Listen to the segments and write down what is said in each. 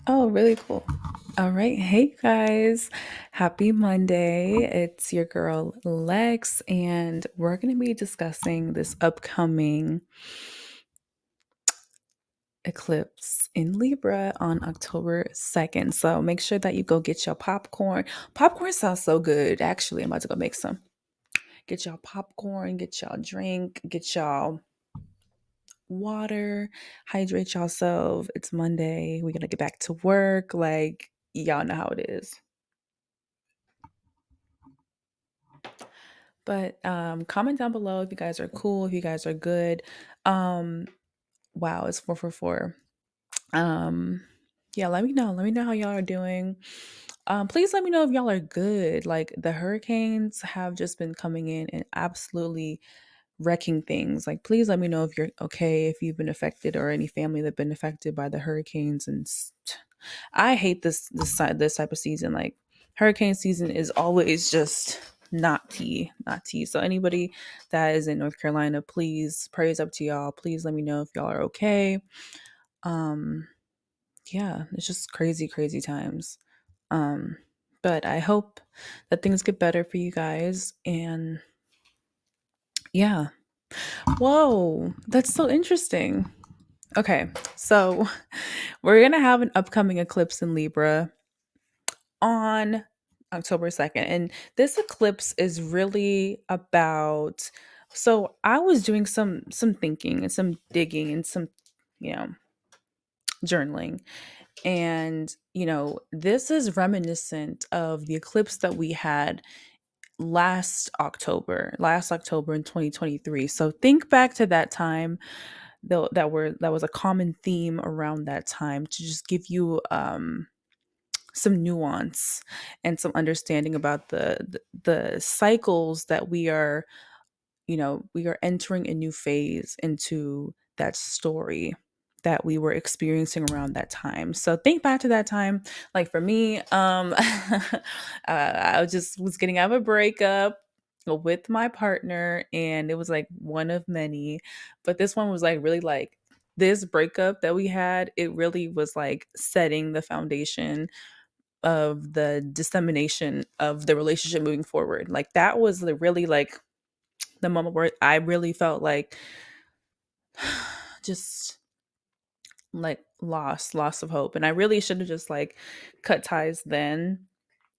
Oh, really cool. All right. Hey, guys. Happy Monday. It's your girl, Lex, and we're going to be discussing this upcoming eclipse in Libra on October 2nd. So make sure that you go get your popcorn. Popcorn sounds so good. Actually, I'm about to go make some. Get y'all popcorn, get y'all drink, get y'all water, hydrate yourself. It's Monday. We're going to get back to work. Like, y'all know how it is. But comment down below if you guys are cool, if you guys are good. Um, wow, it's 444. Um, yeah, let me know. Let me know how y'all are doing. Please let me know if y'all are good. Like the hurricanes have just been coming in and absolutely wrecking things. Like, please let me know if you're okay, if you've been affected or any family that been affected by the hurricanes. I hate this type of season. Like, hurricane season is always just not tea. So anybody that is in North Carolina, please, prayers up to y'all. Please let me know if y'all are okay. Um, yeah, it's just crazy times. Um, but I hope that things get better for you guys. And yeah. Whoa, that's so interesting. Okay, so we're gonna have an upcoming eclipse in Libra on October 2nd. And this eclipse is really about, so I was doing some thinking and some digging and some, you know, journaling. And, this is reminiscent of the eclipse that we had last October in 2023. So think back to that time, though, that was a common theme around that time, to just give you some nuance and some understanding about the cycles that we are entering a new phase into that story that we were experiencing around that time. So think back to that time. Like for me, I just was getting out of a breakup with my partner, and it was like one of many, but this one was like really like this breakup that we had, it really was like setting the foundation of the dissemination of the relationship moving forward. Like that was the really like the moment where I really felt like just like loss of hope. And I really should have just like cut ties then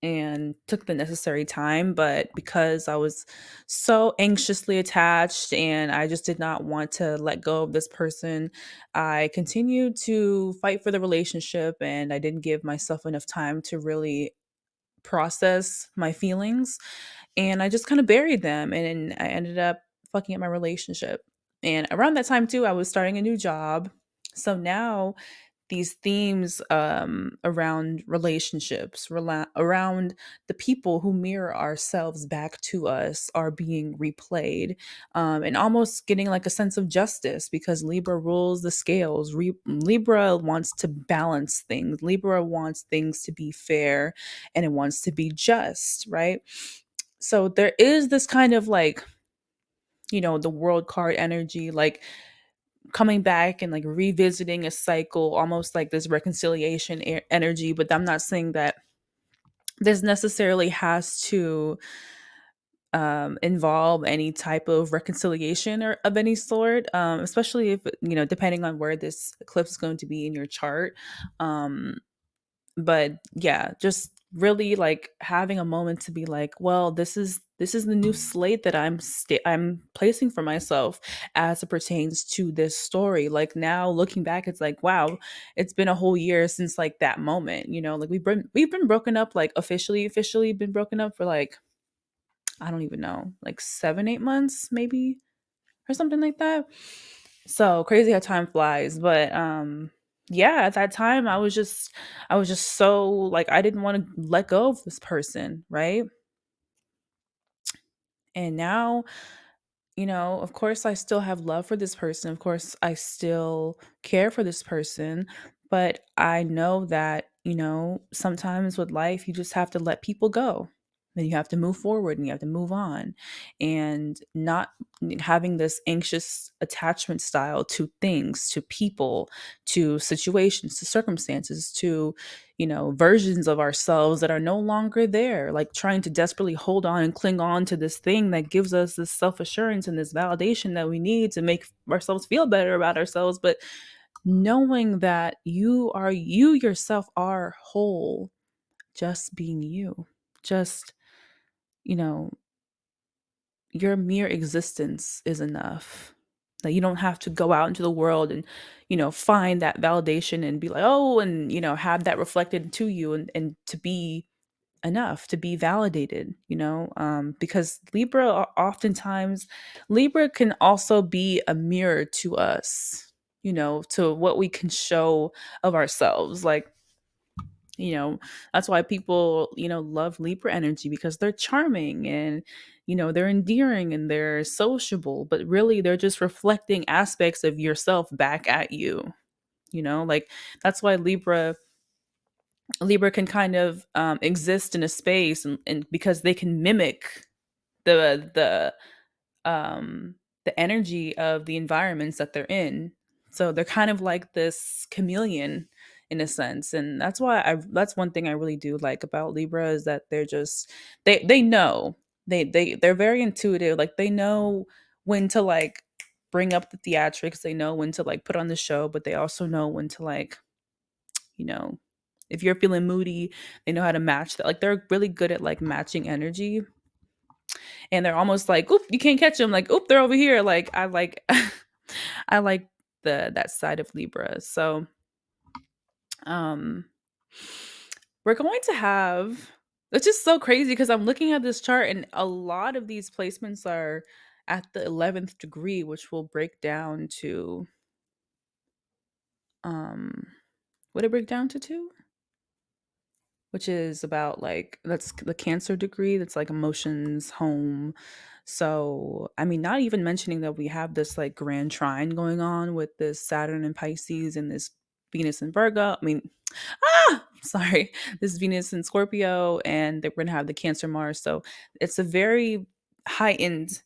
and took the necessary time. But because I was so anxiously attached and I just did not want to let go of this person, I continued to fight for the relationship and I didn't give myself enough time to really process my feelings, and I just kind of buried them, and I ended up fucking up my relationship. And around that time too, I was starting a new job. So now these themes around relationships, around the people who mirror ourselves back to us are being replayed, and almost getting like a sense of justice because Libra rules the scales. Libra wants to balance things. Libra wants things to be fair and it wants to be just, right? So there is this kind of like, the world card energy, like coming back and like revisiting a cycle, almost like this reconciliation energy. But I'm not saying that this necessarily has to involve any type of reconciliation or of any sort, especially if, depending on where this eclipse is going to be in your chart. Um, but yeah, just really like having a moment to be like, well, this is the new slate that I'm placing for myself as it pertains to this story. Like now looking back, it's like, wow, it's been a whole year since like that moment. Like we've been broken up, like officially been broken up for like, I don't even know, like 7-8 months maybe, or something like that. So crazy how time flies. But yeah, at that time I was just so like I didn't want to let go of this person, right? And now, of course I still have love for this person. Of course I still care for this person, but I know that, sometimes with life you just have to let people go. Then you have to move forward and you have to move on, and not having this anxious attachment style to things, to people, to situations, to circumstances, to, versions of ourselves that are no longer there, like trying to desperately hold on and cling on to this thing that gives us this self-assurance and this validation that we need to make ourselves feel better about ourselves. But knowing that you yourself are whole, just being you, just, you know, your mere existence is enough. That you don't have to go out into the world and, find that validation and be like, oh, and, have that reflected to you, and to be enough, to be validated, because oftentimes, Libra can also be a mirror to us, to what we can show of ourselves. Like, you know that's why people, love Libra energy, because they're charming and, they're endearing and they're sociable, but really they're just reflecting aspects of yourself back at you. Like, that's why Libra can kind of exist in a space, and because they can mimic the um the energy of the environments that they're in. So they're kind of like this chameleon in a sense. And that's one thing I really do like about Libra, is that they know, they're very intuitive. Like, they know when to, like, bring up the theatrics, they know when to, like, put on the show, but they also know when to, like, you know if you're feeling moody, they know how to match that. Like, they're really good at, like, matching energy, and they're almost like, oop, you can't catch them. Like, oop, they're over here. Like, I like, I like that side of Libra. So, um, we're going to have. It's just so crazy because I'm looking at this chart, and a lot of these placements are at the 11th degree, which will break down to, um, what it break down to two? Which is about, like, that's the Cancer degree, that's like emotions, home. So, I mean, not even mentioning that we have this, like, grand trine going on with this Saturn and Pisces and this Venus and Virgo. I mean, sorry, this Venus and Scorpio, and we're gonna have the Cancer Mars. So it's a very heightened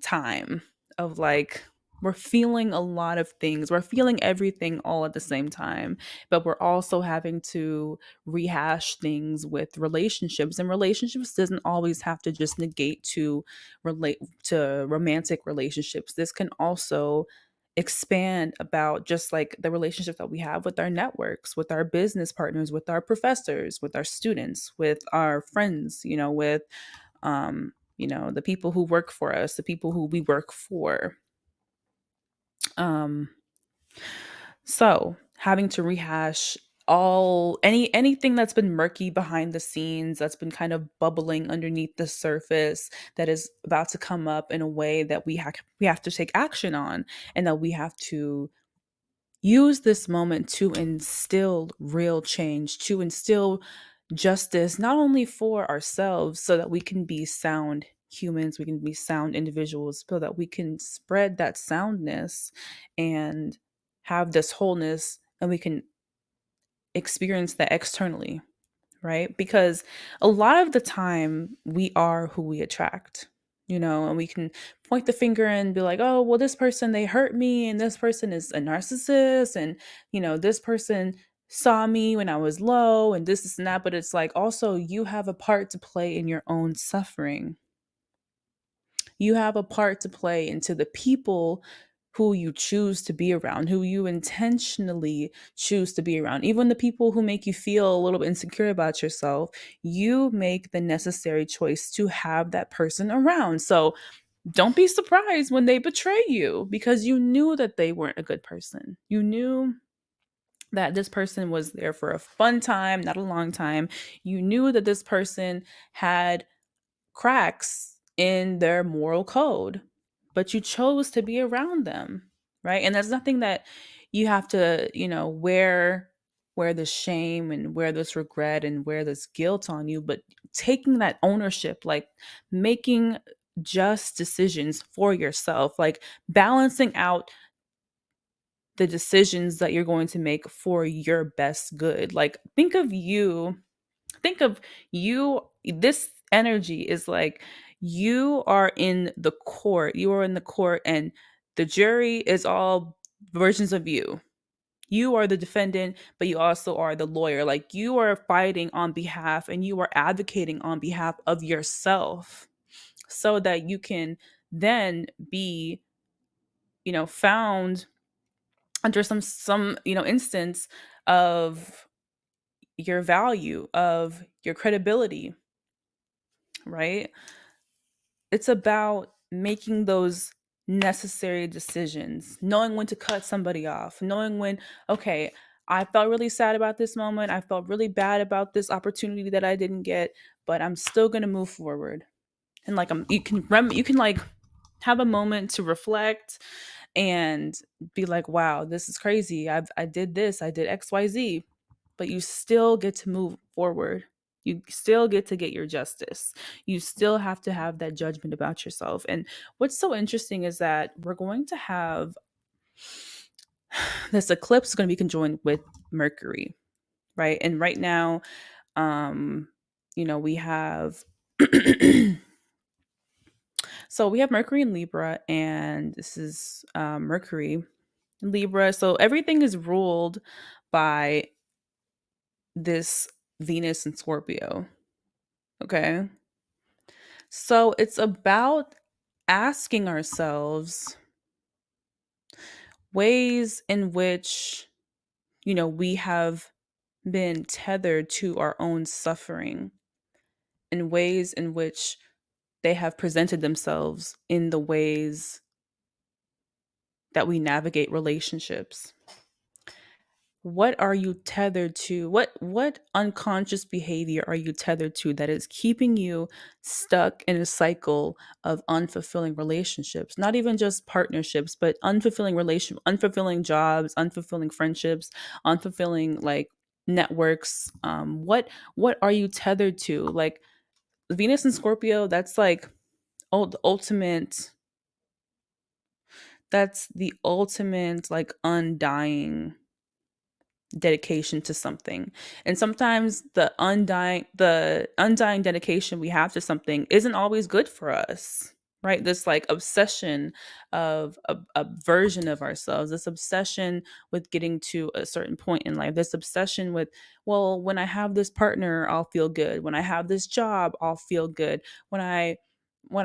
time of, like, we're feeling a lot of things. We're feeling everything all at the same time, but we're also having to rehash things with relationships. And relationships doesn't always have to just negate to relate to romantic relationships. This can also expand about just like the relationships that we have with our networks, with our business partners, with our professors, with our students, with our friends, with the people who work for us, the people who we work for. Um, so having to rehash anything that's been murky behind the scenes, that's been kind of bubbling underneath the surface, that is about to come up in a way that we have to take action on, and that we have to use this moment to instill real change, to instill justice, not only for ourselves, so that we can be sound humans, we can be sound individuals, so that we can spread that soundness and have this wholeness, and we can experience that externally, right? Because a lot of the time we are who we attract, and we can point the finger and be like, oh, well, this person, they hurt me, and this person is a narcissist, and, this person saw me when I was low, and this and that. But it's like, also, you have a part to play in your own suffering. You have a part to play into the people who you choose to be around, who you intentionally choose to be around. Even the people who make you feel a little bit insecure about yourself, you make the necessary choice to have that person around. So don't be surprised when they betray you, because you knew that they weren't a good person. You knew that this person was there for a fun time, not a long time. You knew that this person had cracks in their moral code, but you chose to be around them, right? And there's nothing that you have to, wear this shame and wear this regret and wear this guilt on you, but taking that ownership, like making just decisions for yourself, like balancing out the decisions that you're going to make for your best good. Like, think of you, this energy is like you are in the court. You are in the court, and the jury is all versions of you. You are the defendant, but you also are the lawyer. Like you are fighting on behalf and you are advocating on behalf of yourself so that you can then be, found under some, instance of your value, of your credibility, right? It's about making those necessary decisions, knowing when to cut somebody off, knowing when, okay, I felt really sad about this moment. I felt really bad about this opportunity that I didn't get, but I'm still going to move forward. And like, you can like have a moment to reflect and be like, wow, this is crazy. I did this, I did XYZ, but you still get to move forward. You still get to get your justice. You still have to have that judgment about yourself. And what's so interesting is that we're going to have this eclipse is going to be conjoined with Mercury, right? And right now, um, we have so we have Mercury in Libra, and this is Mercury in Libra. So everything is ruled by this Venus and Scorpio. Okay. So it's about asking ourselves ways in which, we have been tethered to our own suffering, and ways in which they have presented themselves in the ways that we navigate relationships. What are you tethered to? What unconscious behavior are you tethered to that is keeping you stuck in a cycle of unfulfilling relationships? Not even just partnerships, but unfulfilling jobs, unfulfilling friendships, unfulfilling like networks. What are you tethered to? Like Venus and Scorpio, that's like the ultimate. That's the ultimate like undying dedication to something. And sometimes the undying dedication we have to something isn't always good for us, right? This like obsession of a version of ourselves, this obsession with getting to a certain point in life, this obsession with, well, when I have this partner I'll feel good, when I have this job I'll feel good, when I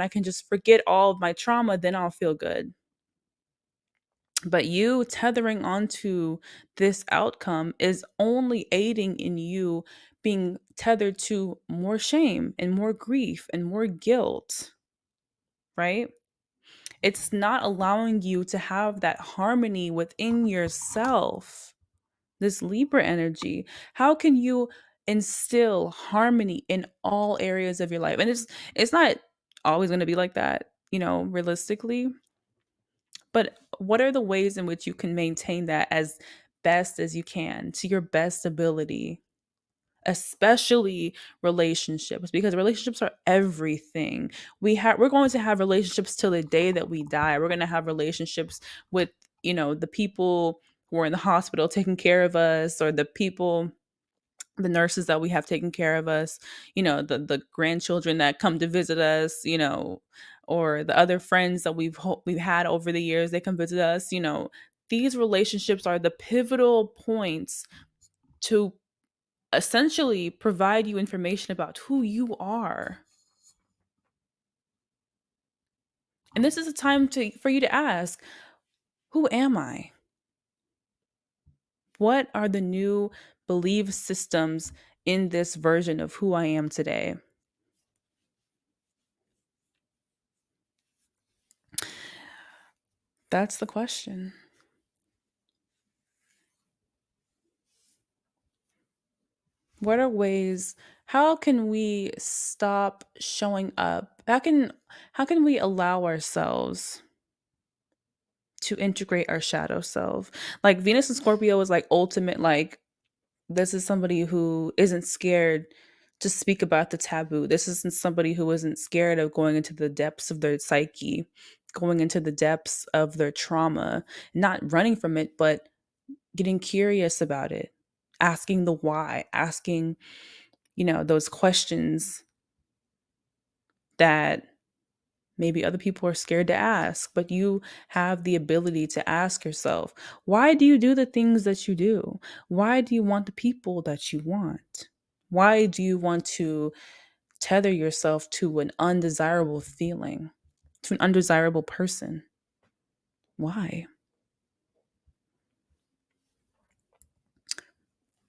can just forget all of my trauma, then I'll feel good. But you tethering onto this outcome is only aiding in you being tethered to more shame and more grief and more guilt, right? It's not allowing you to have that harmony within yourself. This Libra energy. How can you instill harmony in all areas of your life? And it's not always going to be like that, realistically. But what are the ways in which you can maintain that as best as you can to your best ability, especially relationships, because relationships are everything. We're going to have relationships till the day that we die. We're going to have relationships with, the people who are in the hospital taking care of us, or the nurses that we have taken care of us, the grandchildren that come to visit us, or the other friends that we've had over the years, they come visit us, these relationships are the pivotal points to essentially provide you information about who you are. And this is a time for you to ask, who am I? What are the new belief systems in this version of who I am today? That's the question. What are ways, how can we stop showing up? How can we allow ourselves to integrate our shadow self? Like Venus and Scorpio is like ultimate, like this is somebody who isn't scared to speak about the taboo. This isn't somebody who isn't scared of going into the depths of their psyche, going into the depths of their trauma, not running from it, but getting curious about it, asking the why, asking, those questions that maybe other people are scared to ask, but you have the ability to ask yourself, why do you do the things that you do? Why do you want the people that you want? Why do you want to tether yourself to an undesirable feeling, to an undesirable person? Why?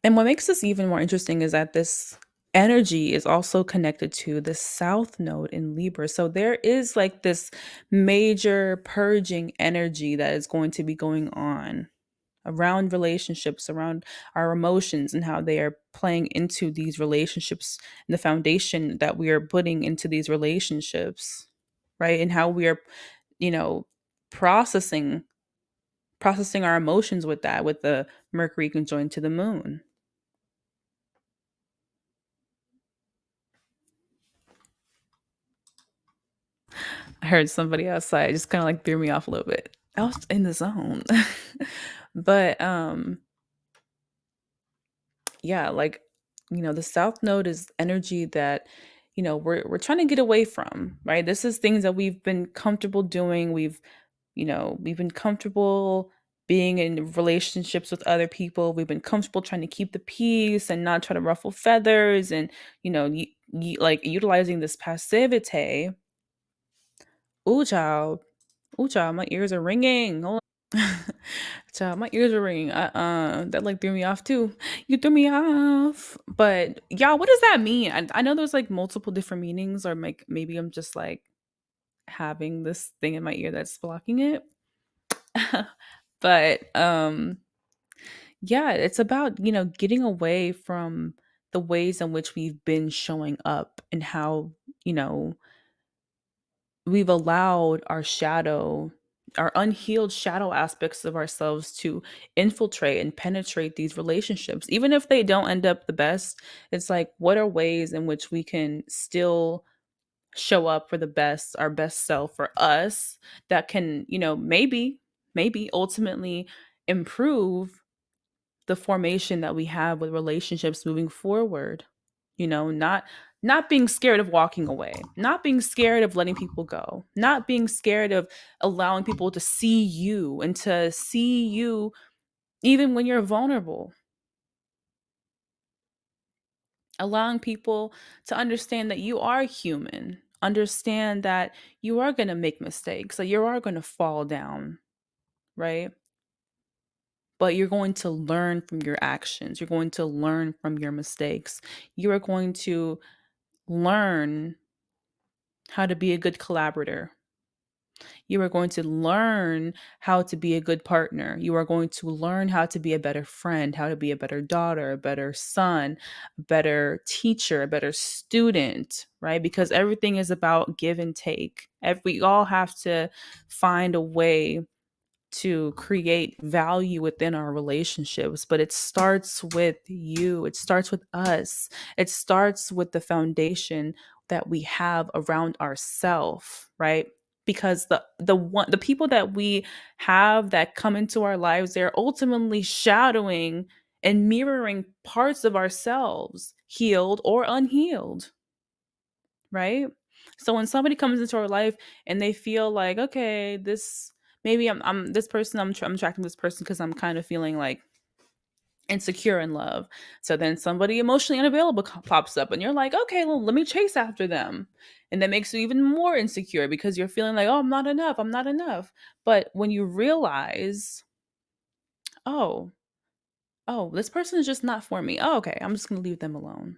And what makes this even more interesting is that this energy is also connected to the south node in Libra. So there is like this major purging energy that is going to be going on around relationships, around our emotions and how they are playing into these relationships and the foundation that we are putting into these relationships, right? And how we are, you know, processing processing our emotions with that, with the Mercury conjoined to the moon. I heard somebody outside, just kind of like threw me off a little bit. I was in the zone. But yeah, like, the south node is energy that, we're trying to get away from, right? This is things that we've been comfortable doing. We've been comfortable being in relationships with other people. We've been comfortable trying to keep the peace and not try to ruffle feathers and, like utilizing this passivity. Ooh, child. Ooh, child, my ears are ringing. Hold on. Child, my ears are ringing. That like threw me off too. You threw me off. But y'all, what does that mean? I know there's like multiple different meanings, or like maybe I'm just like having this thing in my ear that's blocking it. But yeah, it's about, getting away from the ways in which we've been showing up and how, you know, we've allowed our unhealed shadow aspects of ourselves to infiltrate and penetrate these relationships. Even if they don't end up the best, it's like, what are ways in which we can still show up for the best, our best self for us that can, maybe ultimately improve the formation that we have with relationships moving forward. Not being scared of walking away, not being scared of letting people go, not being scared of allowing people to see you and to see you even when you're vulnerable, allowing people to understand that you are human, understand that you are going to make mistakes, that you are going to fall down, right? But you're going to learn from your actions. You're going to learn from your mistakes. You are going to learn how to be a good collaborator. You are going to learn how to be a good partner. You are going to learn how to be a better friend, how to be a better daughter, a better son, a better teacher, a better student, right? Because everything is about give and take. We all have to find a way to create value within our relationships, but it starts with you. It starts with us. It starts with the foundation that we have around ourself, right? Because the people that we have that come into our lives, they're ultimately shadowing and mirroring parts of ourselves, healed or unhealed, right? So when somebody comes into our life and they feel like, okay, this maybe I'm this person, I'm attracting this person because I'm kind of feeling like insecure in love. So then somebody emotionally unavailable pops up and you're like, okay, well, let me chase after them. And that makes you even more insecure because you're feeling like, oh, I'm not enough. I'm not enough. But when you realize, oh, this person is just not for me. Oh, okay, I'm just going to leave them alone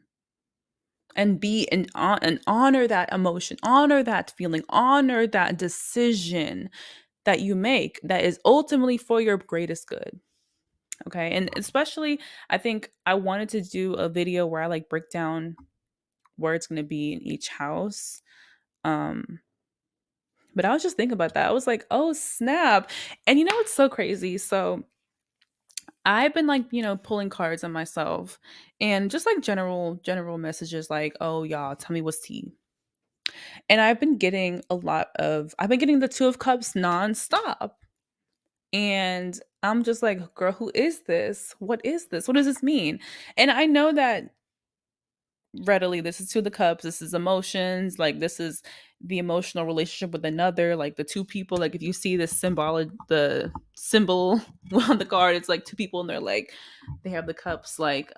and and honor that emotion, honor that feeling, honor that decision that you make that is ultimately for your greatest good. Okay. And especially, I think I wanted to do a video where I like break down where it's going to be in each house. Um, but I was just thinking about that. I was like, oh, snap. And it's so crazy. So I've been like, pulling cards on myself and just like general messages like, oh, y'all, tell me what's tea. And I've been getting the 2 of Cups nonstop. And I'm just like, girl, who is this? What is this? What does this mean? And I know that readily. This is two of the cups. This is emotions. Like this is the emotional relationship with another. Like the two people. Like if you see the symbol on the card, it's like two people and they're like, they have the cups. Like,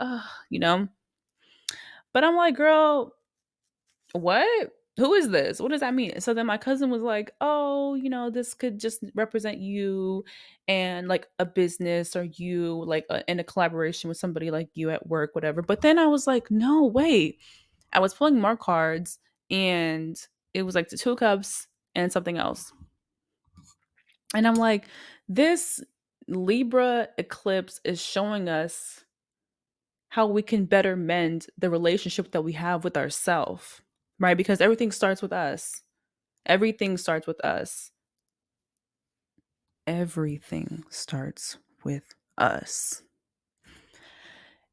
you know. But I'm like, girl, what? Who is this? What does that mean? So then my cousin was like, oh, this could just represent you and like a business or you like in a collaboration with somebody like you at work, whatever. But then I was like, no, wait. I was pulling more cards and it was like the two cups and something else. And I'm like, this Libra eclipse is showing us how we can better mend the relationship that we have with ourselves, right? Because everything starts with us. Everything starts with us. Everything starts with us.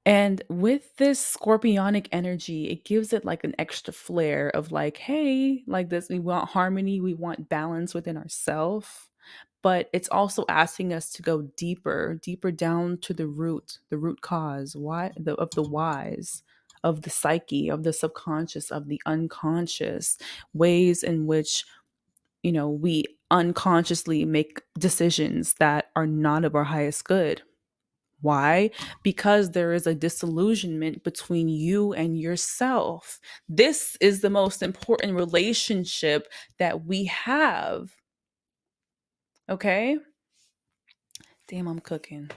And with this scorpionic energy, it gives it like an extra flair of like, hey, like this, we want harmony, we want balance within ourselves. But it's also asking us to go deeper, deeper down to the root cause, of the whys, of the psyche, of the subconscious, of the unconscious, ways in which, we unconsciously make decisions that are not of our highest good. Why? Because there is a disillusionment between you and yourself. This is the most important relationship that we have. Okay? Damn, I'm cooking.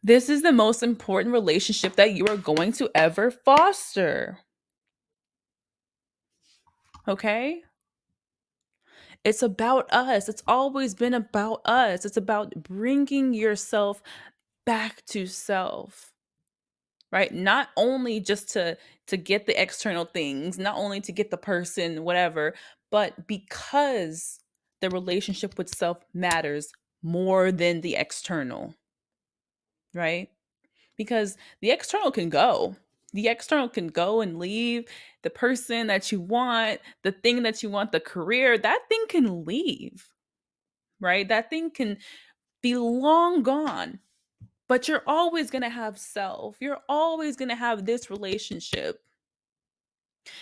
This is the most important relationship that you are going to ever foster. Okay? It's about us. It's always been about us. It's about bringing yourself back to self. Right? Not only just to get the external things, not only to get the person, whatever, but because the relationship with self matters more than the external, right? Because the external can go. The external can go and leave. The person that you want, the thing that you want, the career, that thing can leave, right? That thing can be long gone. But you're always going to have self. You're always going to have this relationship.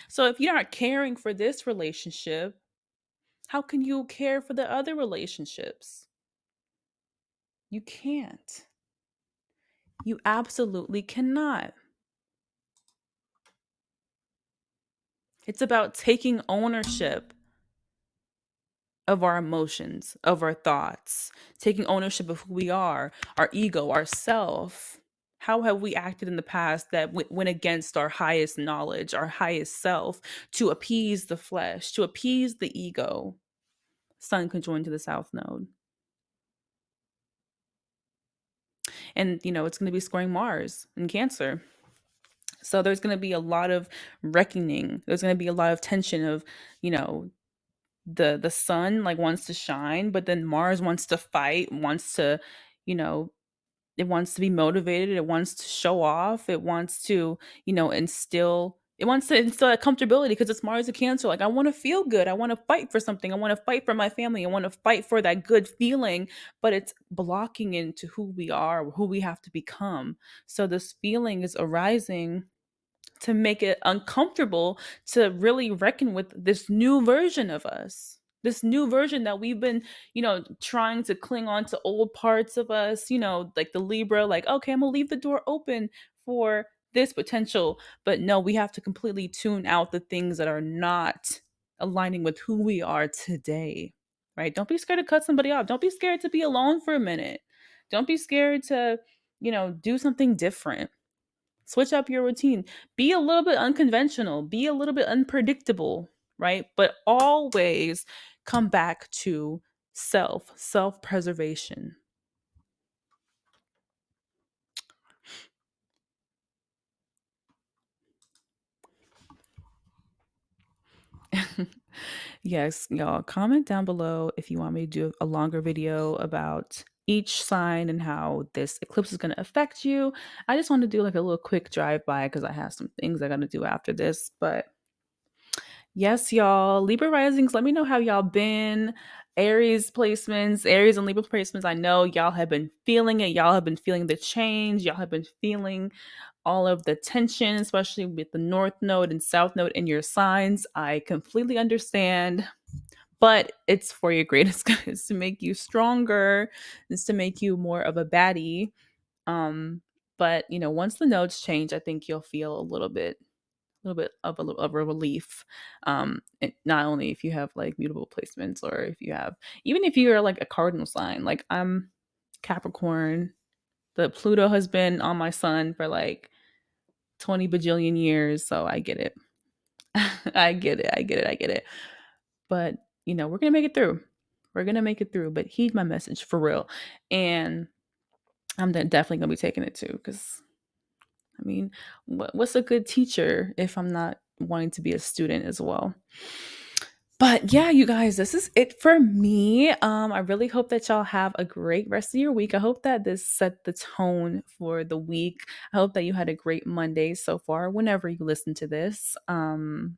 So if you're not caring for this relationship, how can you care for the other relationships? You can't. You absolutely cannot. It's about taking ownership of our emotions, of our thoughts, taking ownership of who we are, our ego, our self. How have we acted in the past that went against our highest knowledge, our highest self, to appease the flesh, to appease the ego? Sun conjoined to the south node. And, it's going to be squaring Mars in Cancer. So there's going to be a lot of reckoning. There's going to be a lot of tension of, you know, the sun like wants to shine, but then Mars wants to fight, wants to, you know, it wants to be motivated, it wants to show off, it wants to, instill that comfortability because it's Mars and Cancer. Like I want to feel good. I want to fight for something. I want to fight for my family. I want to fight for that good feeling, but it's blocking into who we are, who we have to become. So this feeling is arising to make it uncomfortable to really reckon with this new version of us, this new version that we've been, trying to cling on to old parts of us, like the Libra, like, okay, I'm gonna leave the door open for this potential. But no, we have to completely tune out the things that are not aligning with who we are today, right? Don't be scared to cut somebody off. Don't be scared to be alone for a minute. Don't be scared to, do something different. Switch up your routine. Be a little bit unconventional. Be a little bit unpredictable, right? But always come back to self preservation. Yes, y'all, comment down below if you want me to do a longer video about each sign and how this eclipse is going to affect you. I just want to do like a little quick drive by because I have some things I got to do after this. But Yes, y'all. Libra risings, let me know how y'all been. Aries placements, Aries and Libra placements. I know y'all have been feeling it. Y'all have been feeling the change. Y'all have been feeling all of the tension, especially with the North Node and South Node in your signs. I completely understand, but it's for your greatest good. It's to make you stronger. It's to make you more of a baddie. Um, but once the nodes change, I think you'll feel a little bit of of a relief. Not only if you have like mutable placements, or if you have, even if you are like a cardinal sign, like I'm Capricorn. The Pluto has been on my sun for like 20 bajillion years, so I get it. I get it. I get it. I get it. But we're gonna make it through. We're gonna make it through. But heed my message for real, and I'm definitely gonna be taking it too. Because I mean, what's a good teacher if I'm not wanting to be a student as well? But yeah, you guys, this is it for me. I really hope that y'all have a great rest of your week. I hope that this set the tone for the week. I hope that you had a great Monday so far, whenever you listen to this. But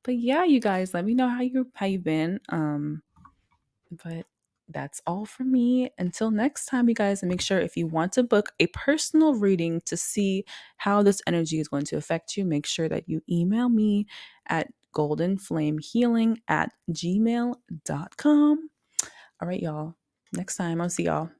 yeah, you guys, let me know how you've been. But that's all for me. Until next time, you guys, and make sure, if you want to book a personal reading to see how this energy is going to affect you, make sure that you email me at goldenflamehealing@gmail.com. All right, y'all. Next time, I'll see y'all.